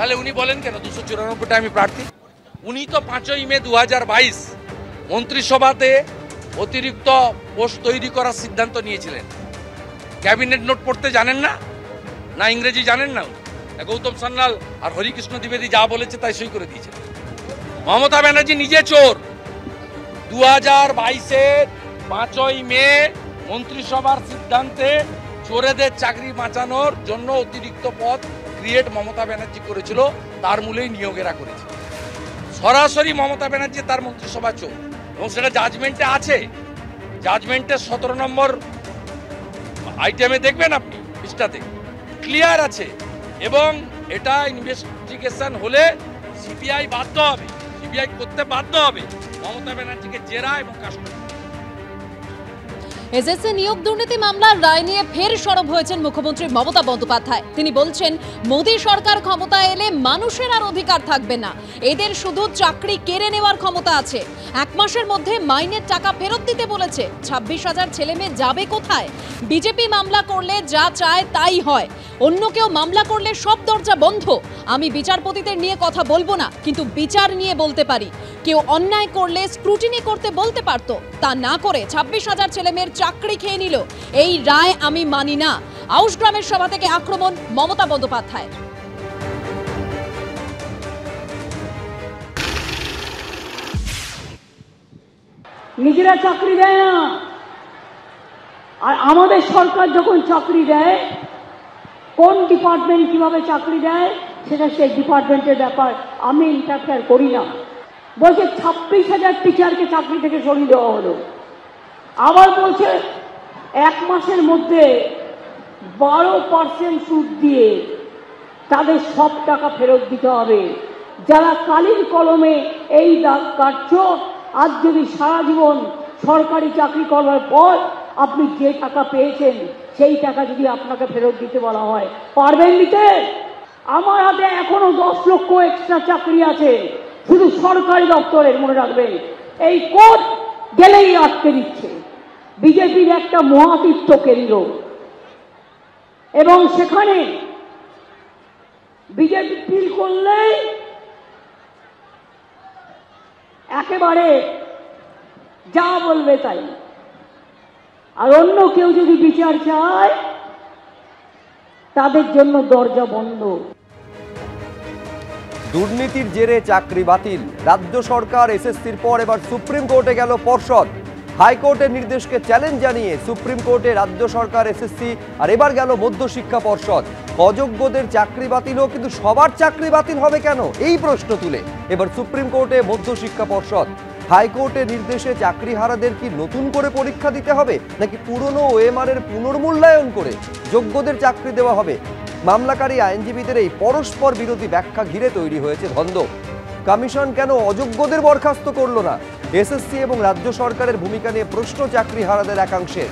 তাহলে উনি বলেন কেন 294টা আমি প্রার্থী? উনি তো 5ই মে 2022 মন্ত্রিসভাতে অতিরিক্ত পোস্ট তৈরি করার সিদ্ধান্ত নিয়েছিলেন। ক্যাবিনেট নোট পড়তে জানেন না, না ইংরেজি জানেন না? গৌতম সান্যাল আর হরিকৃষ্ণ দ্বিবেদী যা বলেছে তাই সই করে দিয়েছে। মমতা ব্যানার্জি নিজে চোর। 2022-এর 5ই মে মন্ত্রিসভার সিদ্ধান্তে চোরেদের চাকরি বাঁচানোর জন্য অতিরিক্ত পদ ক্রিয়েট মমতা ব্যানার্জি করেছিল, তার মূলেই নিয়োগেরা করেছে। সরাসরি মমতা ব্যানার্জি তার মন্ত্রিসভা চোর, এবং সেটা জাজমেন্টে আছে। জাজমেন্টের 17 নম্বর আইটেমে দেখবেন আপনি, পৃষ্ঠাতে ক্লিয়ার আছে। এবং এটা ইনভেস্টিগেশন হলে সিবিআই বাধ্য হবে, সিবিআই করতে বাধ্য হবে মমতা ব্যানার্জিকে জেরা এবং কাস্টডি। এসএসসি নিয়োগ দুর্নীতি মামলার রায় নিয়ে ফের সরব হয়েছেন মুখ্যমন্ত্রী মমতা বন্দ্যোপাধ্যায়। তিনি বলছেন, মোদী সরকার ক্ষমতায় এলে মানুষের আর অধিকার থাকবে না, এদের শুধু চাকরি কেড়ে নেওয়ার ক্ষমতা আছে। 1 মাসের মধ্যে মাইনের টাকা ফেরত দিতে বলেছে। 26,000 ছেলে মেয়ে যাবে কোথায়? বিজেপি মামলা করলে যা চায় তাই হয়, অন্য কেউ মামলা করলে সব দরজা বন্ধ। আমি বিচারপতিদের নিয়ে কথা বলবো না, কিন্তু বিচার নিয়ে বলতে পারি। কেউ অন্যায় করলে স্ক্রুটিনি করতে বলতে পারতো, তা না করে 26,000 ছেলে মেয়ের চাকরি খেয়ে নিল। এই রায় আমি মানি না। আউশগ্রামের সভা থেকে আক্রমণ মমতা বন্দ্যোপাধ্যায়ের। নিজেরা চাকরি দেয় না, আর আমাদের সরকার যখন চাকরি দেয়, কোন ডিপার্টমেন্ট কিভাবে চাকরি দেয় সেটা সেই ডিপার্টমেন্টের ব্যাপার, আমি ইন্টারফেয়ার করি না। বলছে 26,000 টিচারকে চাকরি থেকে সরিয়ে দেওয়া হলো। আবার বলছে 1 মাসের মধ্যে 12% সুদ দিয়ে তাদের সব টাকা ফেরত দিতে হবে। যারা কালির কলমে এই দাগ কাটছ, আজ যদি সারা জীবন সরকারি চাকরি করার পর আপনি যে টাকা পেয়েছেন সেই টাকা যদি আপনাকে ফেরত দিতে বলা হয়, পারবেন দিতে? আমার হাতে এখনো 10 লক্ষ এক্সট্রা চাকরি আছে শুধু সরকারি দপ্তরের, মনে রাখবেন। এই কোর্ট গেলেই আটকে দিচ্ছে। বিজেপির একটা মহাতীর্থ কেন্দ্র, এবং সেখানে বিজেপি ফিল করলেই একেবারে যা বলবে তাই, আর অন্য কেউ যদি বিচার চায় তাদের জন্য দরজা বন্ধ। দুর্নীতির জেরে চাকরি বাতিল, রাজ্য সরকার এসএসসির পর এবার সুপ্রিম কোর্টে গেল পর্ষদ। হাইকোর্টের নির্দেশকে চ্যালেঞ্জ জানিয়ে সুপ্রিম কোর্টে রাজ্য সরকার, এসএসসি আর এবার গেল মধ্যশিক্ষা পর্ষদ। অযোগ্যদের চাকরি বাতিল হোক, কিন্তু সবার চাকরি বাতিল হবে কেন, এই প্রশ্ন তুলে এবার সুপ্রিম কোর্টে মধ্যশিক্ষা পর্ষদ। হাইকোর্টের নির্দেশে চাকরিহারাদের কি নতুন করে পরীক্ষা দিতে হবে, নাকি পুরনো ওএমআর এর পুনর্মূল্যায়ন করে যোগ্যদের চাকরি দেওয়া হবে? মামলাকারী আইনজীবীদের এই পরস্পর বিরোধী ব্যাখ্যা ঘিরে তৈরি হয়েছে দ্বন্দ্ব। কমিশন কেন অযোগ্যদের বরখাস্ত করল না? এসএসসি এবং রাজ্য সরকারের ভূমিকা নিয়ে প্রশ্ন চাকরিহারাদের একাংশের।